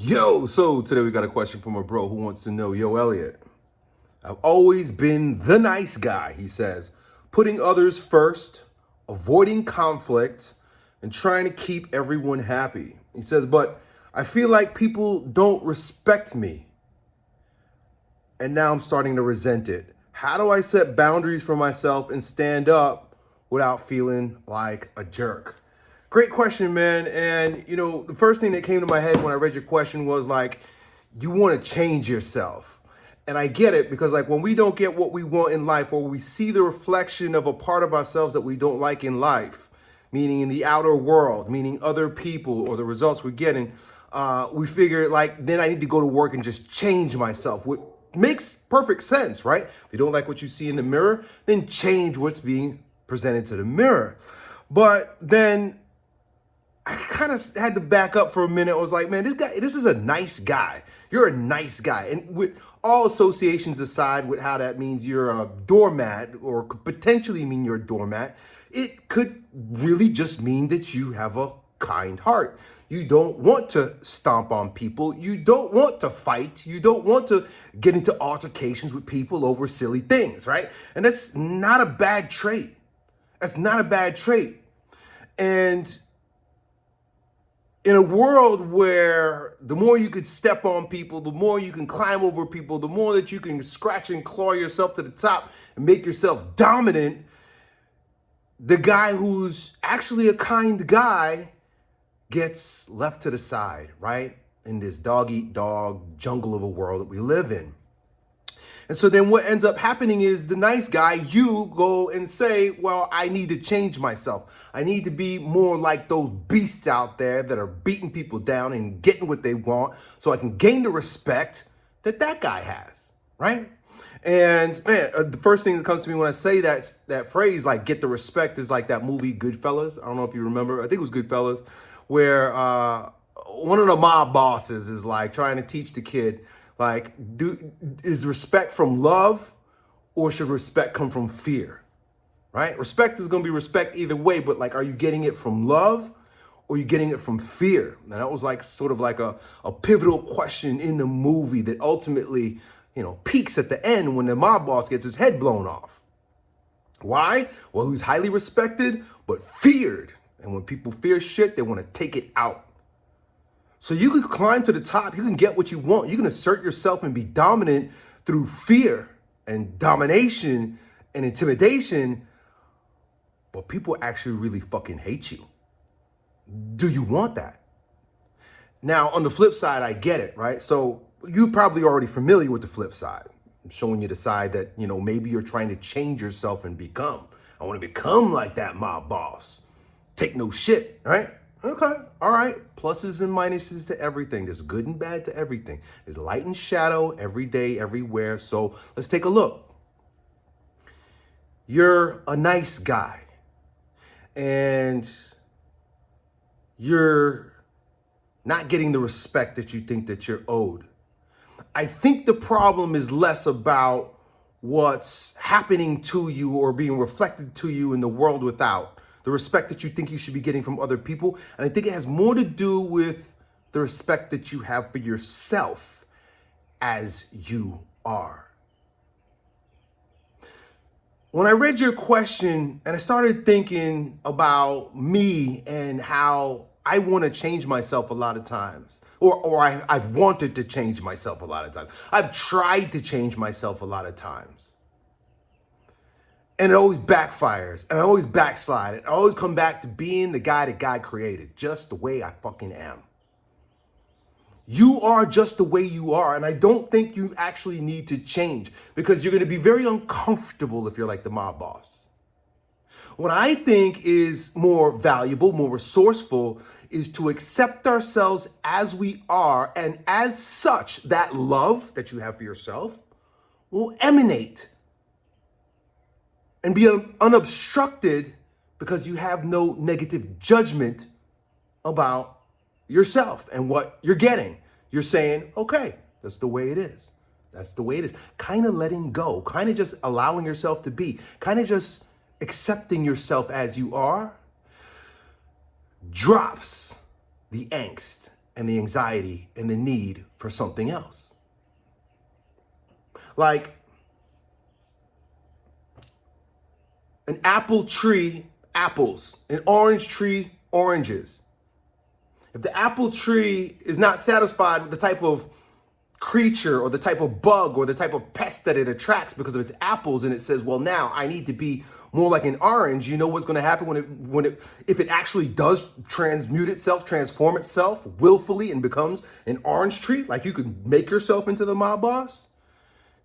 So today we got a question from a bro who wants to know, yo, Elliot, I've always been the nice guy, he says, putting others first, avoiding conflict, and trying to keep everyone happy. He says, but I feel like people don't respect me, and now I'm starting to resent it. How do I set boundaries for myself and stand up without feeling like a jerk? Great question, man. And, the first thing that came to my head when I read your question was like, you want to change yourself. And I get it because, like, when we don't get what we want in life, or we see the reflection of a part of ourselves that we don't like in life, meaning in the outer world, meaning other people or the results we're getting, we figure, like, then I need to go to work and just change myself. Which makes perfect sense, right? If you don't like what you see in the mirror, then change what's being presented to the mirror. But then I kind of had to back up for a minute. I was like, man, this is a nice guy. You're a nice guy. And with all associations aside with how that means you're a doormat or could potentially mean you're a doormat, it could really just mean that you have a kind heart. You don't want to stomp on people. You don't want to fight. You don't want to get into altercations with people over silly things, right? And that's not a bad trait. That's not a bad trait. And in a world where the more you could step on people, the more you can climb over people, the more that you can scratch and claw yourself to the top and make yourself dominant, the guy who's actually a kind guy gets left to the side, right? In this dog-eat-dog jungle of a world that we live in. And so then what ends up happening is the nice guy, you go and say, well, I need to change myself. I need to be more like those beasts out there that are beating people down and getting what they want so I can gain the respect that guy has, right? And man, the first thing that comes to me when I say that phrase, like get the respect, is like that movie Goodfellas. I don't know if you remember. I think it was Goodfellas, where one of the mob bosses is like trying to teach the kid, like, is respect from love or should respect come from fear, right? Respect is going to be respect either way, but like, are you getting it from love or are you getting it from fear? And that was like sort of like a pivotal question in the movie that ultimately, peaks at the end when the mob boss gets his head blown off. Why? Well, he's highly respected, but feared. And when people fear shit, they want to take it out. So you can climb to the top, you can get what you want, you can assert yourself and be dominant through fear and domination and intimidation, but people actually really fucking hate you. Do you want that? Now, on the flip side, I get it, right? So you're probably already familiar with the flip side. I'm showing you the side that, maybe you're trying to change yourself and become. I want to become like that mob boss. Take no shit, right? Okay, all right. Pluses and minuses to everything. There's good and bad to everything. There's light and shadow every day, everywhere. So let's take a look. You're a nice guy and you're not getting the respect that you think that you're owed. I think the problem is less about what's happening to you or being reflected to you in the world without, the respect that you think you should be getting from other people. And I think it has more to do with the respect that you have for yourself as you are. When I read your question and I started thinking about me and how I want to change myself a lot of times, or I've wanted to change myself a lot of times. I've tried to change myself a lot of times. And it always backfires, and I always backslide, and I always come back to being the guy that God created, just the way I fucking am. You are just the way you are, and I don't think you actually need to change because you're going to be very uncomfortable if you're like the mob boss. What I think is more valuable, more resourceful, is to accept ourselves as we are, and as such, that love that you have for yourself will emanate and be unobstructed because you have no negative judgment about yourself and what you're getting. You're saying, okay, that's the way it is. That's the way it is. Kind of letting go, kind of just allowing yourself to be, kind of just accepting yourself as you are, drops the angst and the anxiety and the need for something else. Like an apple tree, apples, an orange tree, oranges. If the apple tree is not satisfied with the type of creature or the type of bug or the type of pest that it attracts because of its apples, and it says, well, now I need to be more like an orange, you know what's going to happen if it actually does transform itself willfully and becomes an orange tree, like you could make yourself into the mob boss?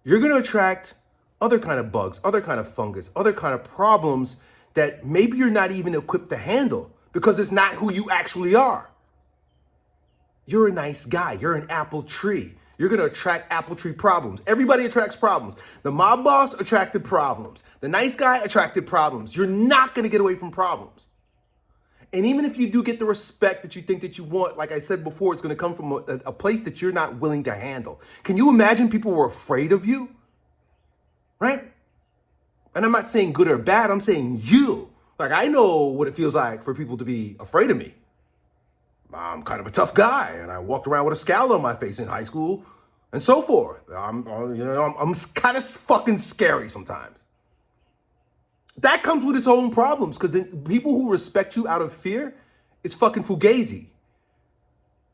You're going to attract other kind of bugs, other kind of fungus, other kind of problems that maybe you're not even equipped to handle because it's not who you actually are. You're a nice guy. You're an apple tree. You're going to attract apple tree problems. Everybody attracts problems. The mob boss attracted problems. The nice guy attracted problems. You're not going to get away from problems. And even if you do get the respect that you think that you want, like I said before, it's going to come from a place that you're not willing to handle. Can you imagine people were afraid of you? Right? And I'm not saying good or bad. I'm saying you. Like, I know what it feels like for people to be afraid of me. I'm kind of a tough guy, and I walked around with a scowl on my face in high school, and so forth. I'm kind of fucking scary sometimes. That comes with its own problems, because the people who respect you out of fear is fucking fugazi.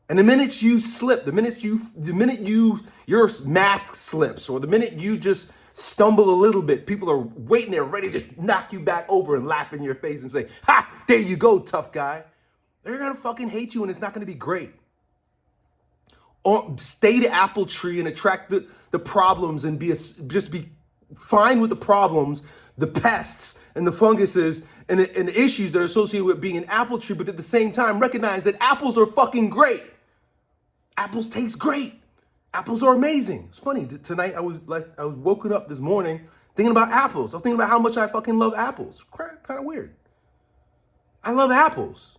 And the minute you slip, the minute your mask slips, or the minute you just stumble a little bit, people are waiting there ready to just knock you back over and laugh in your face and say, "Ha, there you go, tough guy." They're gonna fucking hate you, and it's not gonna be great. Or stay the apple tree and attract the problems and just be fine with the problems, the pests and the funguses and the issues that are associated with being an apple tree, but at the same time recognize that apples are fucking great. Apples taste great. Apples are amazing. It's funny, tonight I was woken up this morning thinking about apples. I was thinking about how much I fucking love apples. Kind of weird. I love apples.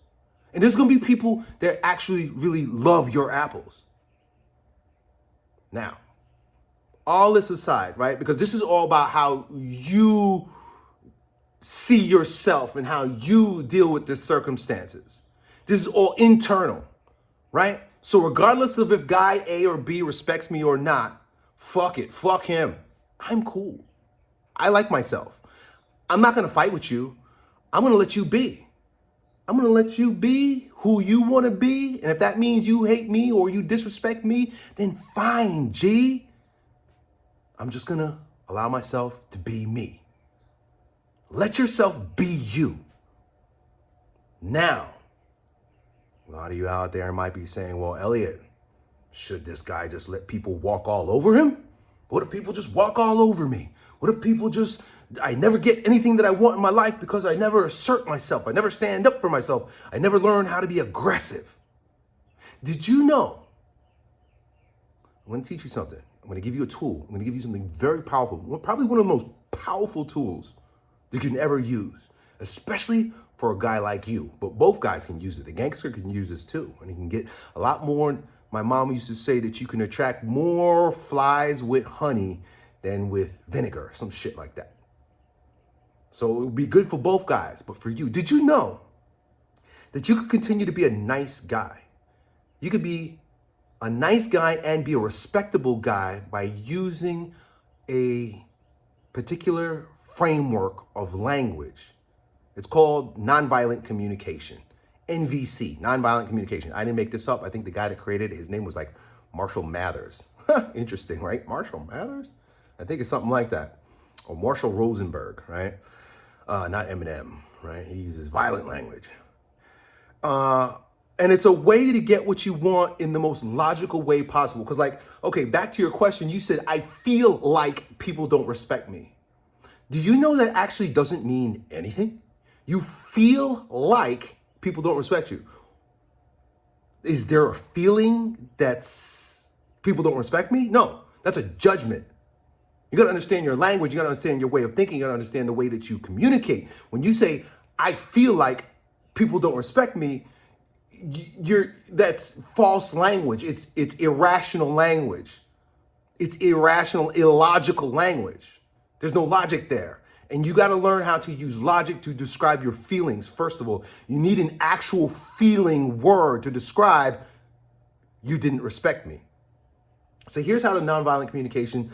And there's going to be people that actually really love your apples. Now, all this aside, right? Because this is all about how you see yourself and how you deal with the circumstances. This is all internal, right? So regardless of if guy A or B respects me or not, fuck it, fuck him. I'm cool. I like myself. I'm not going to fight with you. I'm going to let you be. I'm going to let you be who you want to be. And if that means you hate me or you disrespect me, then fine, G. I'm just going to allow myself to be me. Let yourself be you. Now, a lot of you out there might be saying, well, Elliot, should this guy just let people walk all over him? What if people just walk all over me? What if I never get anything that I want in my life because I never assert myself. I never stand up for myself. I never learn how to be aggressive. Did you know? I'm going to teach you something. I'm going to give you a tool. I'm going to give you something very powerful. Probably one of the most powerful tools that you can ever use, especially for a guy like you. But both guys can use it. The gangster can use this too. And he can get a lot more. My mom used to say that you can attract more flies with honey than with vinegar, some shit like that. So it would be good for both guys, but for you, did you know that you could continue to be a nice guy? You could be a nice guy and be a respectable guy by using a particular framework of language. It's called nonviolent communication, NVC, nonviolent communication. I didn't make this up. I think the guy that created it, his name was like Marshall Mathers. Interesting, right? Marshall Mathers? I think it's something like that. Or Marshall Rosenberg, right? Not Eminem, right? He uses violent language. And it's a way to get what you want in the most logical way possible. Because like, okay, back to your question, you said, I feel like people don't respect me. Do you know that actually doesn't mean anything? You feel like people don't respect you. Is there a feeling that's people don't respect me? No, that's a judgment. You gotta understand your language, you gotta understand your way of thinking, you gotta understand the way that you communicate. When you say, I feel like people don't respect me, that's false language. It's irrational language. It's irrational, illogical language. There's no logic there. And you gotta learn how to use logic to describe your feelings. First of all, you need an actual feeling word to describe you didn't respect me. So here's how the nonviolent communication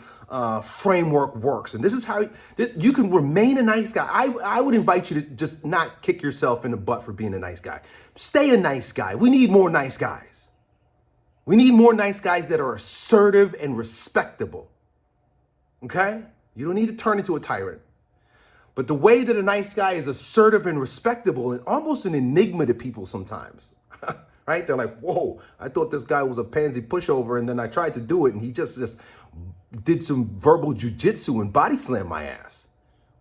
framework works. And this is how you can remain a nice guy. I would invite you to just not kick yourself in the butt for being a nice guy. Stay a nice guy. We need more nice guys. We need more nice guys that are assertive and respectable. Okay? You don't need to turn into a tyrant. But the way that a nice guy is assertive and respectable and almost an enigma to people sometimes. Right? They're like, whoa, I thought this guy was a pansy pushover, and then I tried to do it, and he just did some verbal jujitsu and body slam my ass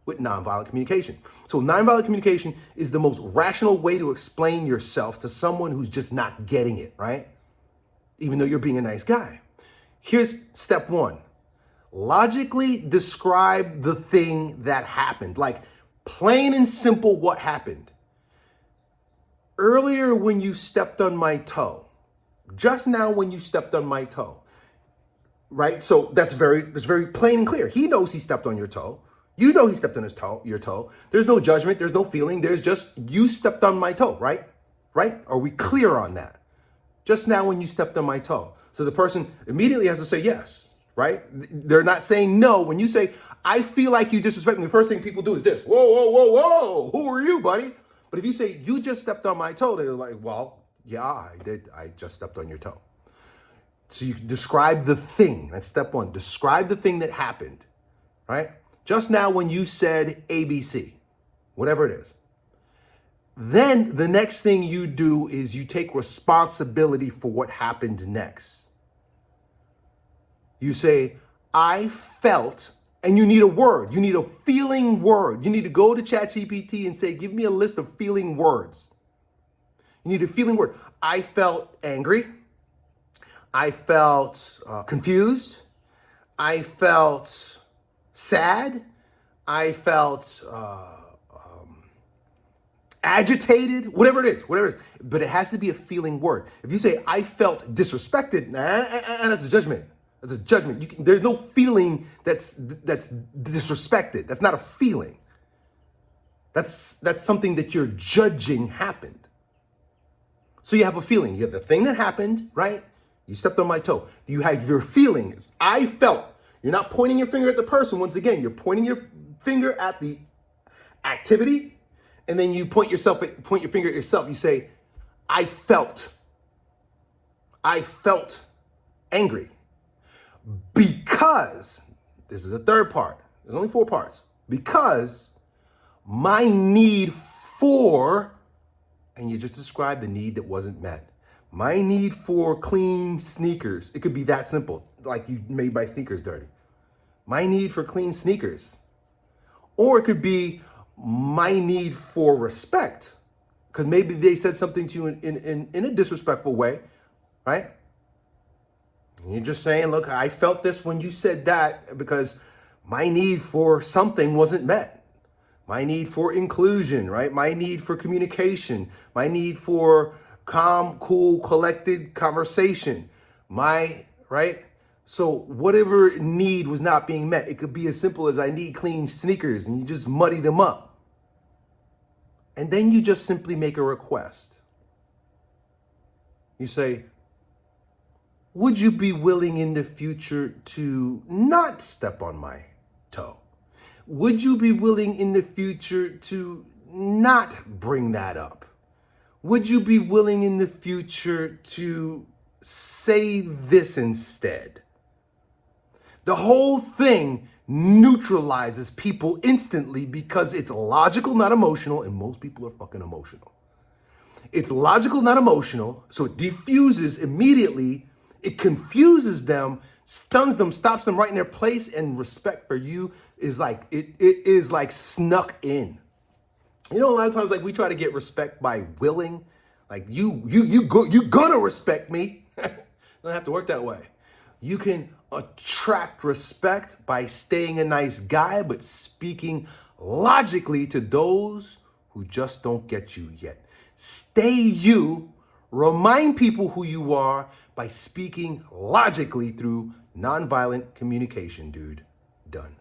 with nonviolent communication. So nonviolent communication is the most rational way to explain yourself to someone who's just not getting it, right? Even though you're being a nice guy. Here's step one. Logically describe the thing that happened. Like plain and simple what happened. Earlier when you stepped on my toe, just now when you stepped on my toe, right? So that's very plain and clear. He knows he stepped on your toe. You know he stepped on your toe. There's no judgment. There's no feeling. There's just you stepped on my toe, right? Right? Are we clear on that? Just now when you stepped on my toe. So the person immediately has to say yes, right? They're not saying no. When you say, I feel like you disrespect me, the first thing people do is this. Whoa, whoa, whoa, whoa. Who are you, buddy? But if you say, you just stepped on my toe, they're like, well, yeah, I did. I just stepped on your toe. So you describe the thing. That's step one. Describe the thing that happened, right? Just now when you said ABC, whatever it is. Then the next thing you do is you take responsibility for what happened next. You say, I felt. And you need a word. You need a feeling word. You need to go to ChatGPT and say, give me a list of feeling words. You need a feeling word. I felt angry. I felt confused. I felt sad. I felt agitated. Whatever it is. But it has to be a feeling word. If you say, I felt disrespected, that's a judgment. That's a judgment. There's no feeling that's disrespected. That's not a feeling. That's something that you're judging happened. So you have a feeling. You have the thing that happened, right? You stepped on my toe. You had your feeling. I felt. You're not pointing your finger at the person. Once again, you're pointing your finger at the activity, and then you point your finger at yourself. You say, I felt angry. Because, this is the third part, there's only 4 parts, because my need for, and you just described the need that wasn't met. My need for clean sneakers, it could be that simple, like you made my sneakers dirty. My need for clean sneakers. Or it could be my need for respect, because maybe they said something to you in a disrespectful way, right? You're just saying, look, I felt this when you said that because my need for something wasn't met. My need for inclusion, right? My need for communication. My need for calm, cool, collected conversation. Right? So whatever need was not being met, it could be as simple as I need clean sneakers, and you just muddy them up. And then you just simply make a request. You say, would you be willing in the future to not step on my toe? Would you be willing in the future to not bring that up? Would you be willing in the future to say this instead? The whole thing neutralizes people instantly because it's logical, not emotional, and most people are fucking emotional. It's logical, not emotional, so it diffuses immediately. It confuses them, stuns them, stops them right in their place, and respect for you is like, it is like snuck in. You know, a lot of times, like, we try to get respect by willing, like you gonna respect me. It doesn't have to work that way. You can attract respect by staying a nice guy, but speaking logically to those who just don't get you yet. Stay you, remind people who you are, by speaking logically through nonviolent communication, dude. Done.